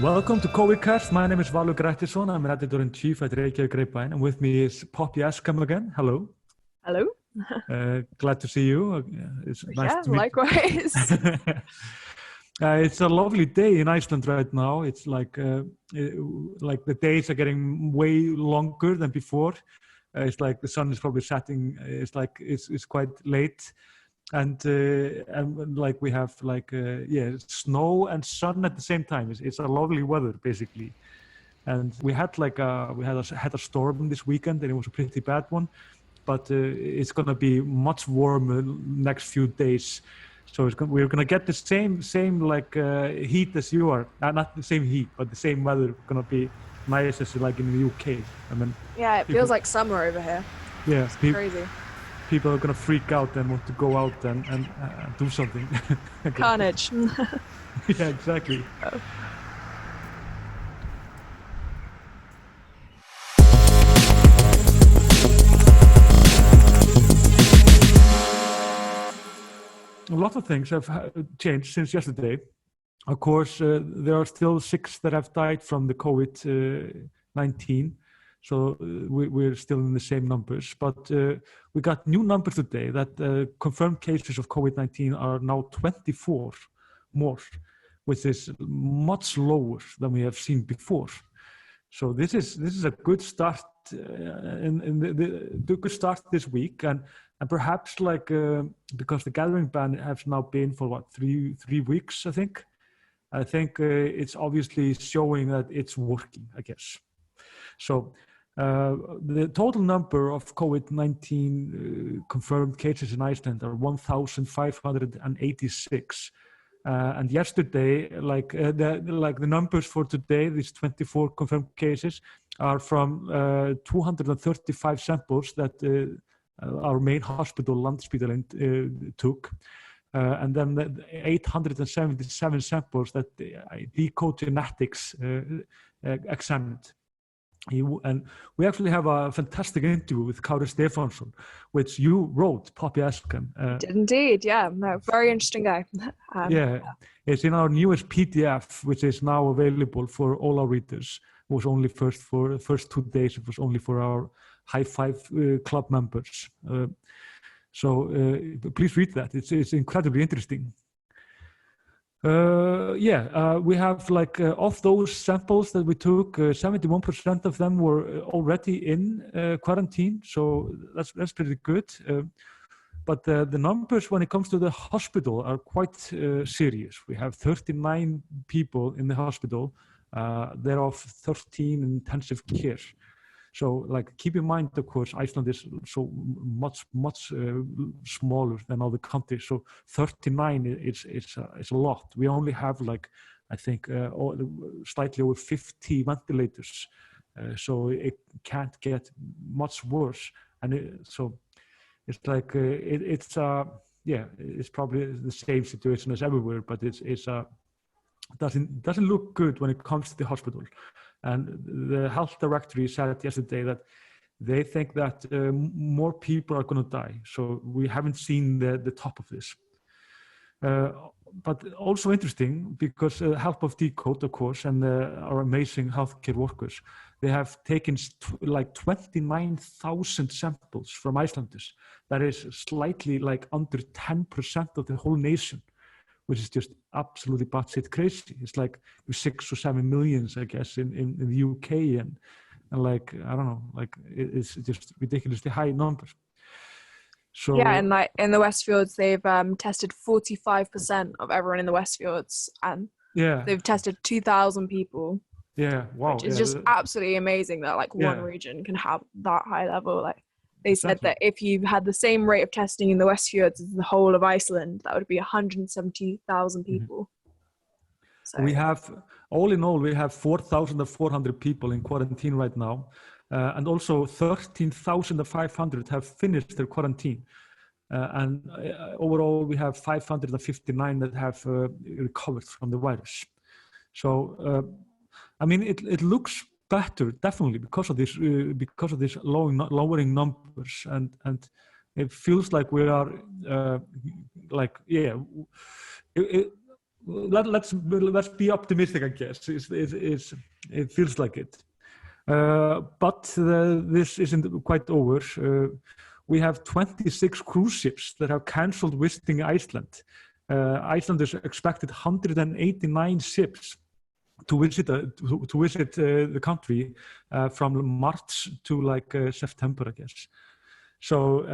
Welcome to COVIDcast. My name is Valur Grettisson. I'm an editor-in-chief at Reykjavík, and with me is Poppy Askham again. Hello. Hello. Glad to see you. It's nice to meet likewise. It's a lovely day in Iceland right now. It's like the days are getting way longer than before. It's like the sun is probably setting. It's quite late. And like we have snow and sun at the same time. It's a lovely weather basically, and we had a storm this weekend, and it was a pretty bad one, but it's gonna be much warmer next few days. So we're gonna get the same heat as you are. Not the same heat, but the same weather. Gonna be nice as like in the UK. I mean, yeah, it feels like summer over here. Yeah, it's crazy. People are going to freak out and want to go out and do something. Carnage. Yeah, exactly. Oh. A lot of things have changed since yesterday. Of course, there are still 6 that have died from the COVID-19. So we're still in the same numbers, but we got new numbers today that confirmed cases of COVID-19 are now 24 more, which is much lower than we have seen before. So this is a good start the good start this week, and perhaps because the gathering ban has now been for what 3 weeks, I think it's obviously showing that it's working, I guess. So. The total number of COVID-19 confirmed cases in Iceland are 1,586, and yesterday, the numbers for today, these 24 confirmed cases, are from 235 samples that our main hospital, Landspítalinn, took, and then 877 samples that Decode Genetics examined. And we actually have a fantastic interview with Kári Stefánsson, which you wrote, Poppy Askham. Did indeed, yeah. No, very interesting guy. It's in our newest PDF, which is now available for all our readers. It was only for the first 2 days. It was only for our High Five Club members. So please read that. It's incredibly interesting. We have of those samples that we took, 71% of them were already in quarantine, so that's pretty good. But the numbers when it comes to the hospital are quite serious. We have 39 people in the hospital, thereof 13 in intensive care. So, keep in mind, of course, Iceland is so much smaller than other countries. So, 39 is a lot. We only have, I think, slightly over 50 ventilators. So it can't get much worse. And so it's it's probably the same situation as everywhere, but it doesn't look good when it comes to the hospital. And the health directory said yesterday that they think that more people are going to die. So we haven't seen the top of this. But also interesting because help of Decode, of course, and our amazing healthcare workers, they have taken 29,000 samples from Icelanders. That is slightly under 10% of the whole nation, which is just absolutely batshit crazy. It's 6 or 7 millions, I guess, in the UK, and I don't know, it's just ridiculously high numbers. So yeah, and in the Westfjords, they've tested 45% of everyone in the Westfjords, and they've tested 2,000 people. Yeah, wow! Which is just absolutely amazing that one region can have that high level. They said that if you had the same rate of testing in the Westfjords as the whole of Iceland, that would be 170,000 people. Mm-hmm. So we have, all in all, we have 4,400 people in quarantine right now. And also 13,500 have finished their quarantine. And overall, we have 559 that have recovered from the virus. So, I mean, it looks better, definitely, because of this lowering numbers, and it feels like we are let's be optimistic, I guess. It feels like it. But this isn't quite over. We have 26 cruise ships that have cancelled visiting Iceland. Iceland is expected 189 ships to visit the country from March to like September, I guess. So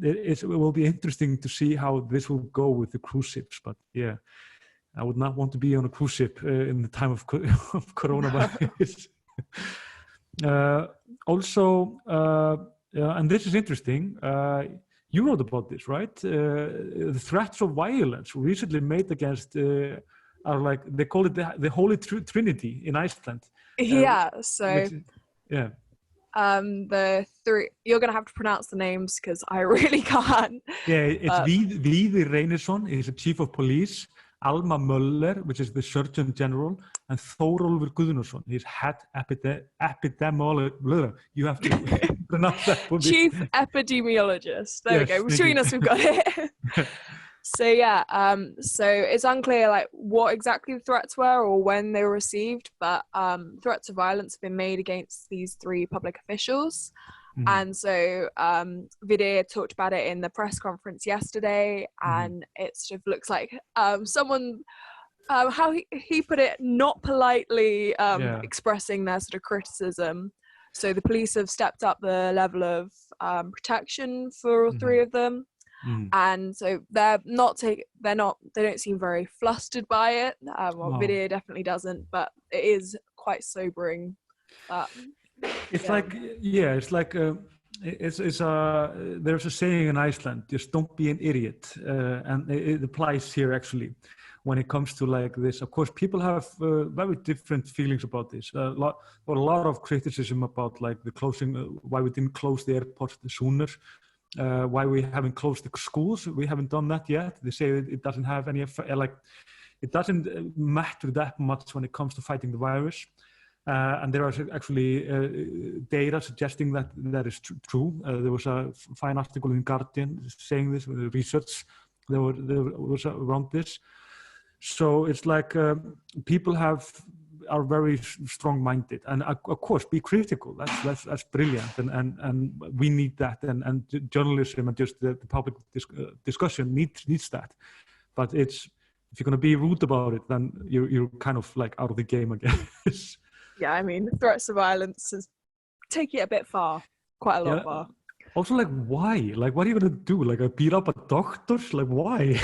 it will be interesting to see how this will go with the cruise ships. But yeah, I would not want to be on a cruise ship in the time of coronavirus. Also, and this is interesting, you wrote about this, right? The threats of violence recently made against are like, they call it the Holy Trinity in Iceland. Yeah, so yeah. The three, you're gonna have to pronounce the names because I really can't. Yeah, it's Valur Grettisson, he's the chief of police. Alma Möller, which is the Surgeon General, and Þórólfur Guðnason, he's head epidemiologist. You have to pronounce that for me. Chief epidemiologist. There we go. Between us, we've got it. So yeah, so it's unclear like what exactly the threats were or when they were received, but threats of violence have been made against these three public officials. Mm-hmm. And so Vidar talked about it in the press conference yesterday, and it sort of looks like someone, how he put it, not politely expressing their sort of criticism. So the police have stepped up the level of protection for all three of them. And so they don't seem very flustered by it. Vidar definitely doesn't, but it is quite sobering. It's like there's a saying in Iceland, just don't be an idiot, and it applies here actually when it comes to like this. Of course, people have very different feelings about this. A lot of criticism about like the closing, why we didn't close the airport sooner, why we haven't closed the schools. We haven't done that yet. They say it doesn't have any effect, like it doesn't matter that much when it comes to fighting the virus. And there are actually data suggesting that that is true. There was a fine article in Guardian saying this, with research there was around this. So it's like people are very strong-minded, and of course be critical. That's brilliant, and we need that, and journalism and just the public discussion needs that. But if you're going to be rude about it, then you're kind of like out of the game, I guess. Yeah, I mean, threats of violence is taking it a bit far, quite a lot far. Also, like, why? Like, what are you going to do? Like, beat up a doctor? Like, why?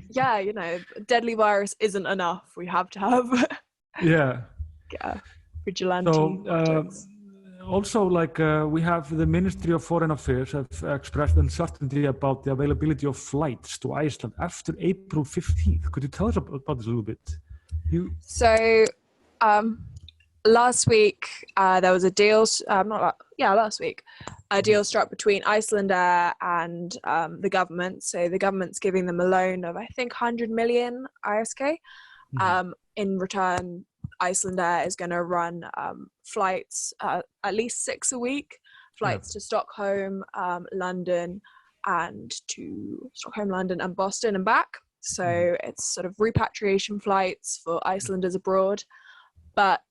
Yeah, deadly virus isn't enough. We have to have vigilante. So, also, like, we have the Ministry of Foreign Affairs have expressed uncertainty about the availability of flights to Iceland after April 15th. Could you tell us about this a little bit? Last week, there was a deal, last week, a deal struck between Iceland Air and the government. So the government's giving them a loan of, I think, 100 million ISK. In return, Iceland Air is going to run flights, at least 6 a week, flights to Stockholm, London, and Boston and back. So it's sort of repatriation flights for Icelanders abroad. But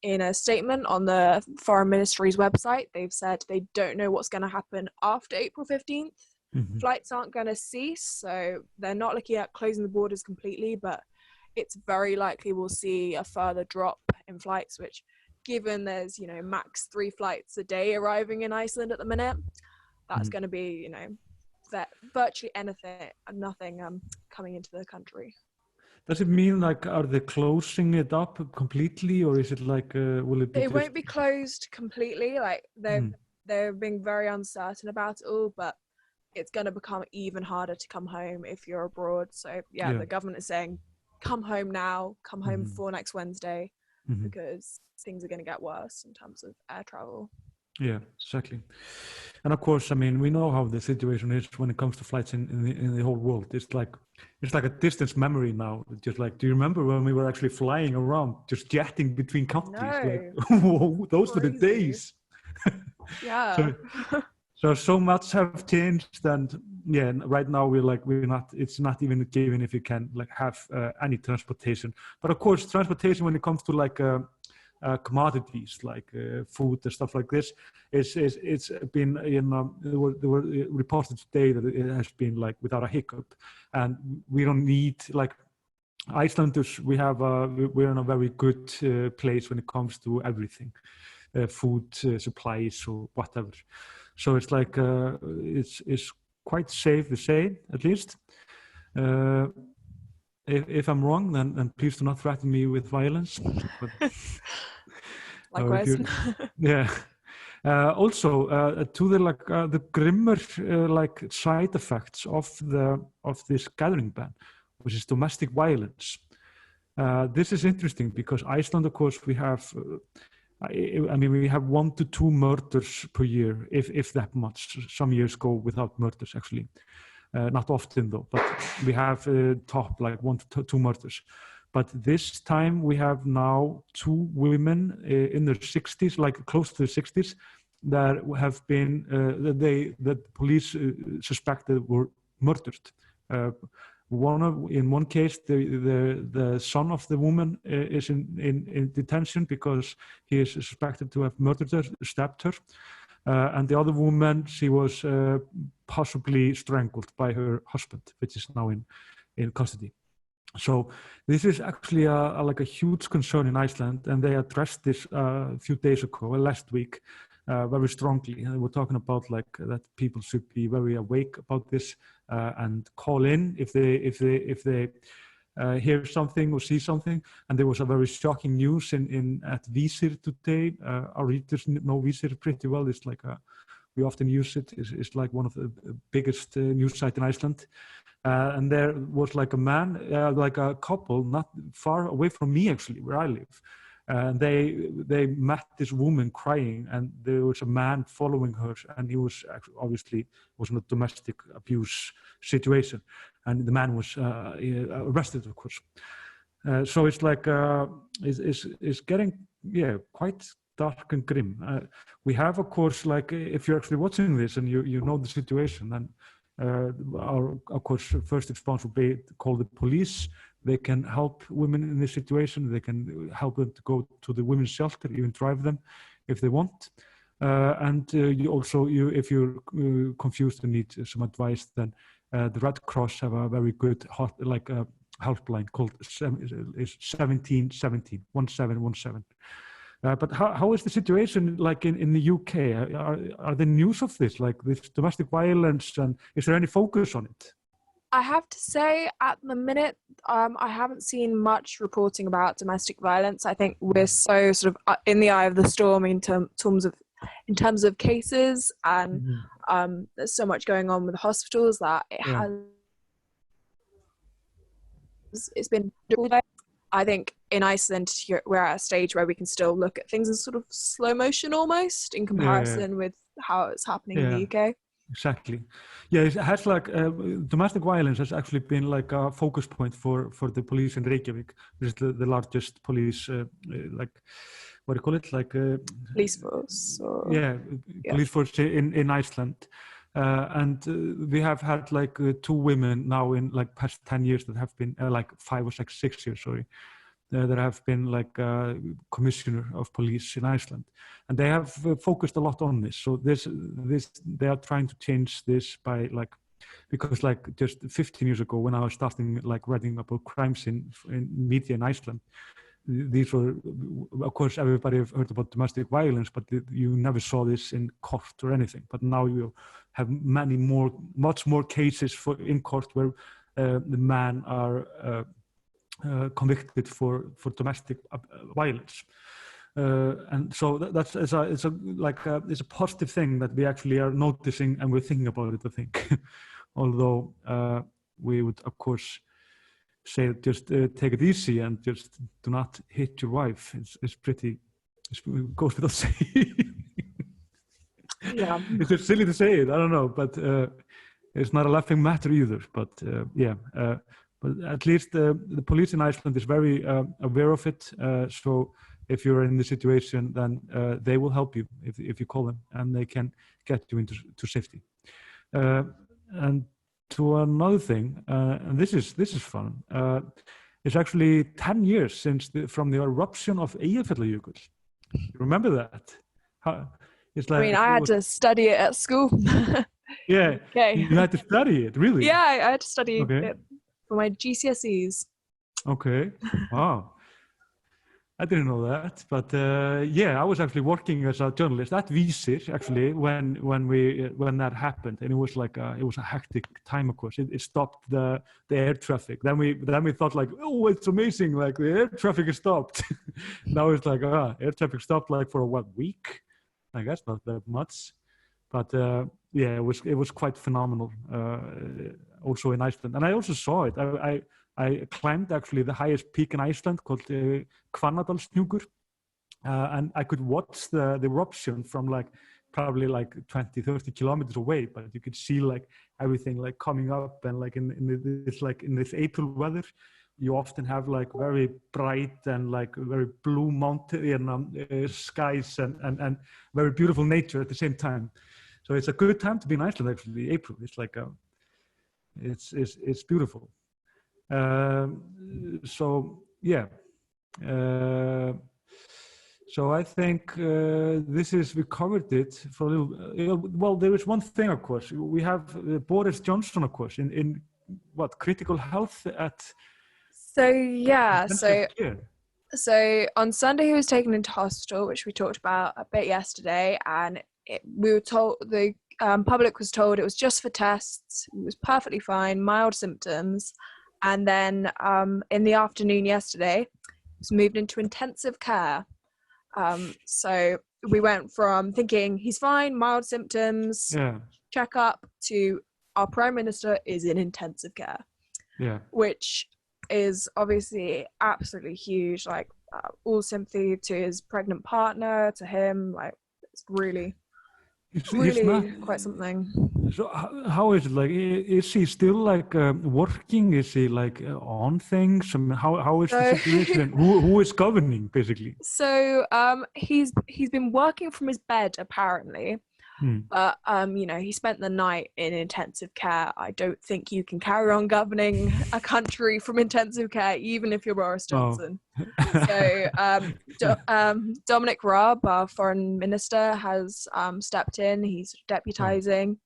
in a statement on the Foreign Ministry's website, they've said they don't know what's going to happen after April 15th. Flights aren't going to cease, so they're not looking at closing the borders completely, but it's very likely we'll see a further drop in flights, which, given there's, max 3 flights a day arriving in Iceland at the minute, that's going to be, that virtually nothing coming into the country. Does it mean, like, are they closing it up completely, or is it like, will it be... It won't be closed completely. Like, they're being very uncertain about it all, but it's going to become even harder to come home if you're abroad. So, the government is saying, come home now, come home before next Wednesday, because things are going to get worse in terms of air travel. Yeah, exactly. And of course, I mean, we know how the situation is when it comes to flights in the whole world. It's like a distant memory now. Just like, do you remember when we were actually flying around, just jetting between countries? No. Like, whoa, those were the days. Yeah. So much have changed, and yeah, right now we're not. It's not even given if you can like have any transportation. But of course, transportation when it comes to like commodities like food and stuff like this, it's been there were reported today that it has been like without a hiccup, and we don't need like. Icelanders, we're in a very good place when it comes to everything, food supplies or whatever. So it's like it's quite safe to say, at least. If I'm wrong, then please do not threaten me with violence. But, Likewise. yeah. Also, to the grimmer like side effects of this gathering ban, which is domestic violence. This is interesting because Iceland, of course, we have. I mean, we have 1 to 2 murders per year, if that much. Some years go without murders, actually. Not often, though, but we have top like 1 to 2 murders. But this time we have now 2 women in their 60s, like close to their 60s, that have been, that the police suspected were murdered. In one case, the son of the woman is in detention because he is suspected to have murdered her, stabbed her. And the other woman, she was possibly strangled by her husband, which is now in custody. So this is actually like a huge concern in Iceland, and they addressed this a few days ago, last week, very strongly. And we're talking about like that people should be very awake about this and call in if they hear something or see something. And there was a very shocking news at Vísir today. Our readers know Vísir pretty well. It's like we often use it. It's like one of the biggest news sites in Iceland. And there was like a man, like a couple, not far away from me actually, where I live. And they met this woman crying, and there was a man following her, and he was obviously in a domestic abuse situation, and the man was arrested, of course. So it's like it's getting quite dark and grim. We have, of course, like if you're actually watching this and you know the situation, then our, of course, first response would be to call the police. They can help women in this situation. They can help them to go to the women's shelter, even drive them if they want. And if you're confused and need some advice, then the Red Cross have a very good helpline called 1717, 1717. But how is the situation like in the UK? Are there news of this, like this domestic violence, and is there any focus on it? I have to say, at the minute, I haven't seen much reporting about domestic violence. I think we're so sort of in the eye of the storm in terms of cases, and there's so much going on with the hospitals that it's been. I think in Iceland, we're at a stage where we can still look at things in sort of slow motion almost in comparison with how it's happening in the UK. Exactly. Yeah, it has like domestic violence has actually been like a focus point for the police in Reykjavík, which is the largest police, like, what do you call it? Like police force. Police force in Iceland. And we have had like 2 women now in like past 10 years that have been like 5 or 6 years, sorry, that have been like commissioner of police in Iceland, and they have focused a lot on this. So this they are trying to change this by like, because like just 15 years ago when I was starting like reading about crimes in media in Iceland, these were, of course, everybody have heard about domestic violence, but you never saw this in court or anything. But now you have much more cases in court where the men are convicted for domestic violence, and so it's a positive thing that we actually are noticing, and we're thinking about it, I think. Although we would, of course, say just take it easy and just do not hit your wife. It goes without saying. Yeah, it's just silly to say it. I don't know, but it's not a laughing matter either. But but at least the police in Iceland is very aware of it. So if you're in the situation, then they will help you if you call them, and they can get you into safety. And to another thing, and this is fun. It's actually 10 years since from the eruption of Eyjafjallajökull. You remember that? It's like, I mean, I had to study it at school. Yeah, Okay. you had to study it, really? Yeah, I had to study it for my GCSEs. Okay, wow. I didn't know that, but yeah, I was actually working as a journalist at Vísir actually when that happened, and it was like it was a hectic time. Of course, it stopped the air traffic. Then we thought like, oh, it's amazing, like the air traffic is stopped. Now it's like air traffic stopped like for a week. I guess not that much, but yeah, it was quite phenomenal. Also in Iceland, and I also saw it. I climbed actually the highest peak in Iceland called Hvannadalshnjúkur, and I could watch the eruption from like probably like 20-30 kilometers away, but you could see like everything like coming up, and like in this April weather, you often have like very bright and like very blue mountain skies and very beautiful nature at the same time. So it's a good time to be in Iceland actually. April, it's like it's beautiful. So yeah, so I think we covered it for a little. Well, there is one thing, of course. We have Boris Johnson, of course, in what, critical health at. So yeah, so on Sunday he was taken into hospital, which we talked about a bit yesterday, and we were told the public was told it was just for tests. It was perfectly fine, mild symptoms. And then in the afternoon yesterday, he was moved into intensive care. So we went from thinking he's fine, mild symptoms, check up, to our Prime Minister is in intensive care. Yeah. Which is obviously absolutely huge. Like all sympathy to his pregnant partner, to him. Like it's really quite something. So how is it, like, is he still like working? Is he like on things? I mean, how is the situation? Who is governing basically? So he's been working from his bed apparently, but you know, he spent the night in intensive care. I don't think you can carry on governing a country from intensive care, even if you're Boris Johnson. So Dominic Raab, our foreign minister, has stepped in. He's deputizing.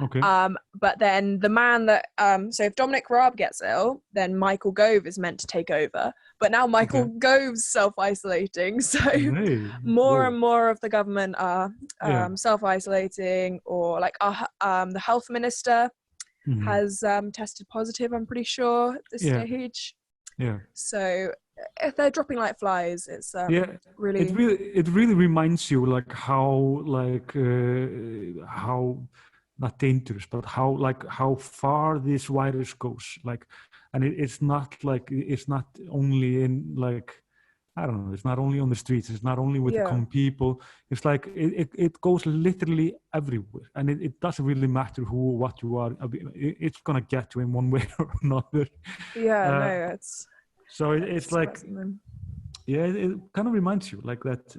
Okay. But then the man that so if Dominic Raab gets ill, then Michael Gove is meant to take over. But now Michael Gove's self-isolating, so more and more of the government are self-isolating, or like the health minister has tested positive, I'm pretty sure, at this stage. Yeah. So if they're dropping like flies, it's really it really reminds you like how not dangerous, but how far this virus goes. Like, and it's not only in like, I don't know, it's not only on the streets, it's not only with the common people. It's like it goes literally everywhere, and it doesn't really matter what you are. It's gonna get you in one way or another. Yeah, it's. So it's like, it kind of reminds you like that.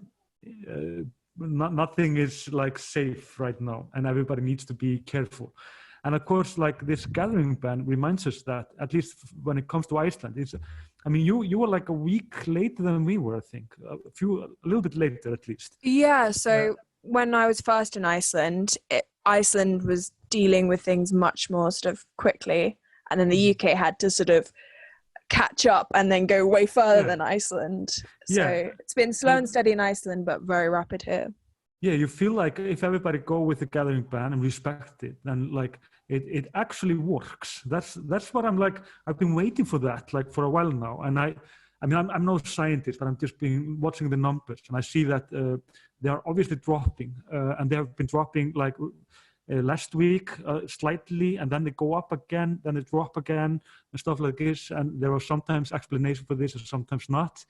Nothing is like safe right now, and everybody needs to be careful. And of course, like this gathering ban reminds us that, at least when it comes to Iceland, I mean, you were like a week later than we were, I think, a little bit later at least. Yeah. So when I was first in Iceland, Iceland was dealing with things much more sort of quickly, and then the UK had to sort of catch up and then go way further than Iceland. So it's been slow and steady in Iceland, but very rapid here. Yeah, you feel like if everybody go with the gathering ban and respect it, then like it actually works. That's what I'm like. I've been waiting for that like for a while now, and I mean I'm no scientist, but I'm just been watching the numbers, and I see that they are obviously dropping, and they have been dropping like. Last week slightly, and then they go up again, then they drop again, and stuff like this. And there are sometimes explanations for this and sometimes not.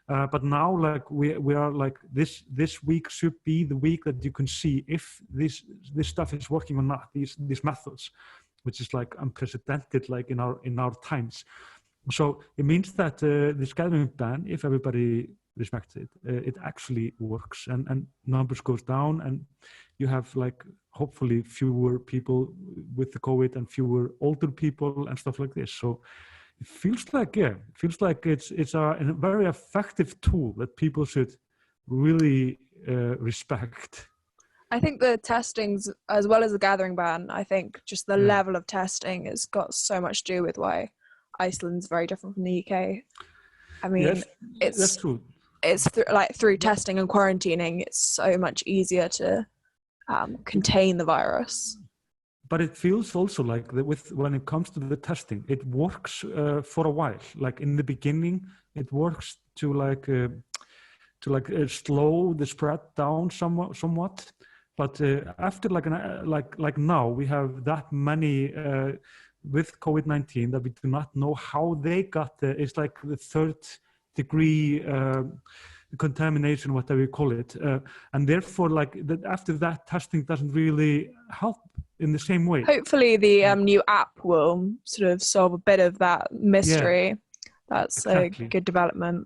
But now, like we are like this week should be the week that you can see if this stuff is working or not. These methods, which is like unprecedented, like in our times. So it means that this gathering ban, if everybody respects it, it actually works, and numbers goes down, and you have like hopefully fewer people with the COVID and fewer older people and stuff like this. So it feels like it's a very effective tool that people should really respect. I think the testings, as well as the gathering ban, I think just the level of testing has got so much to do with why Iceland's very different from the UK. I mean, yes, that's true. It's through testing and quarantining, it's so much easier to contain the virus. But it feels also like that when it comes to the testing, it works for a while. Like in the beginning, it works to slow the spread down somewhat. But after like now, we have that many with COVID-19 that we do not know how they got it's like the third degree contamination, whatever you call it, and therefore after that, testing doesn't really help in the same way. Hopefully the new app will sort of solve a bit of that mystery. That's exactly a good development.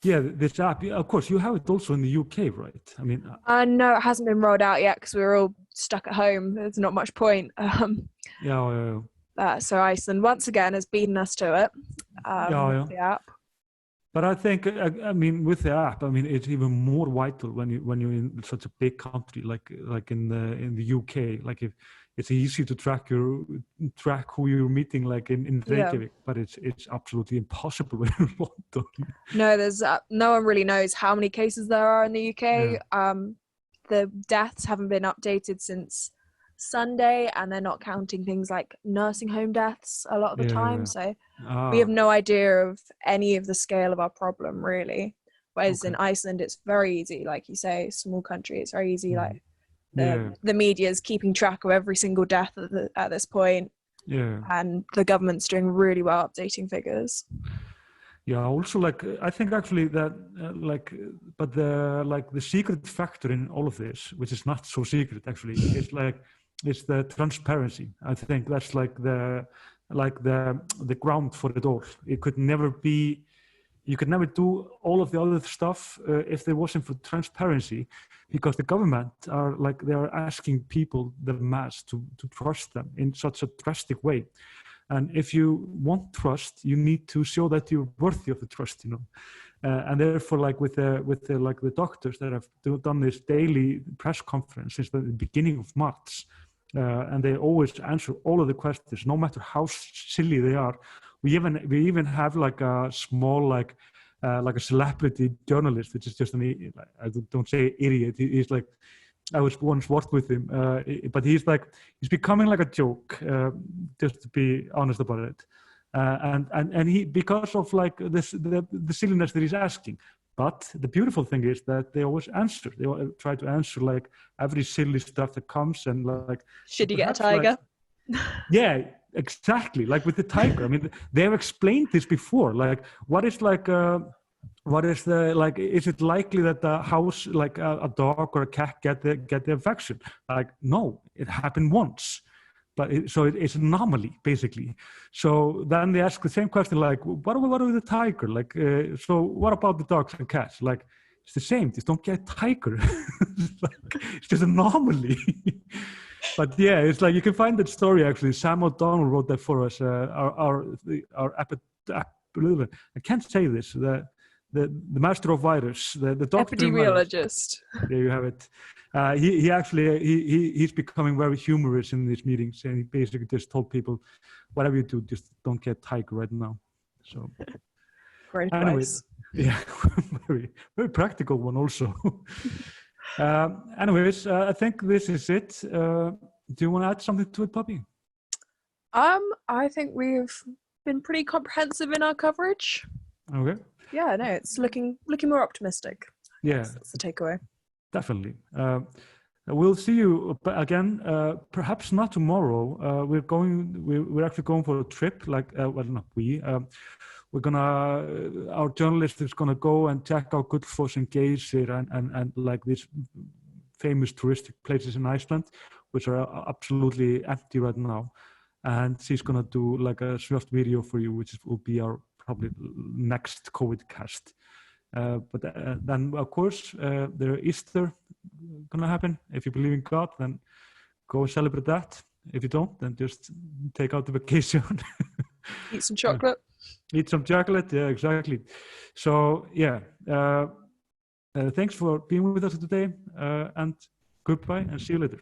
Yeah, this app, of course, you have it also in the UK, right? I mean, no, it hasn't been rolled out yet because we were all stuck at home. There's not much point. So Iceland once again has beaten us to it. The app. But I think, I mean, with the app, I mean, it's even more vital when you're in such a big country like in the UK. Like if it's easy to track who you're meeting, like in Reykjavík, but it's absolutely impossible when you're in London. No, there's no one really knows how many cases there are in the UK. The deaths haven't been updated since Sunday, and they're not counting things like nursing home deaths a lot of the time. So we have no idea of any of the scale of our problem, really. Whereas in Iceland, it's very easy, like you say, small country, it's very easy. Like the media is keeping track of every single death at this point. And the government's doing really well updating figures. Yeah, also I think actually that but the secret factor in all of this, which is not so secret actually, is the transparency. I think that's the ground for it all. It could never be. You could never do all of the other stuff if there wasn't for transparency, because the government they are asking people, the mass, to trust them in such a drastic way. And if you want trust, you need to show that you're worthy of the trust, and therefore, with the doctors that have done this daily press conference since the beginning of March, and they always answer all of the questions, no matter how silly they are. We even have a small like a celebrity journalist, which is just I don't say idiot. He's I was once worked with him, but he's becoming like a joke, just to be honest about it. And he, because of the silliness that he's asking. But the beautiful thing is that they always answer. They try to answer every silly stuff that comes, and should you get a tiger? Yeah, exactly. Like with the tiger. I mean, they've explained this before. What is is it likely that the house, a dog or a cat get the infection? No, it happened once. But it's an anomaly, basically. So then they ask the same question, what about the tiger? So what about the dogs and cats? It's the same, just don't get tiger. It's just an anomaly. But yeah, it's you can find that story, actually. Sam O'Donnell wrote that for us, I can't say this, the master of virus, the doctor epidemiologist. There you have it. He's becoming very humorous in these meetings, and he basically just told people, whatever you do, just don't get tiger right now. So great advice. Yeah, very, very practical one also. I think this is it. Do you want to add something to it, Poppy? I think we've been pretty comprehensive in our coverage. Okay. Yeah, no, it's looking more optimistic. Yeah, that's the takeaway. Definitely. We'll see you again. Perhaps not tomorrow. We're actually going for a trip. Our journalist is gonna go and check out Gullfoss and Geysir and these famous touristic places in Iceland, which are absolutely empty right now. And she's gonna do a short video for you, which will be our probably next COVID cast. But then, of course, there Easter gonna happen. If you believe in God, then go celebrate that. If you don't, then just take out the vacation. Eat some chocolate. Eat some chocolate. Yeah, exactly. So yeah, thanks for being with us today, and goodbye, and see you later.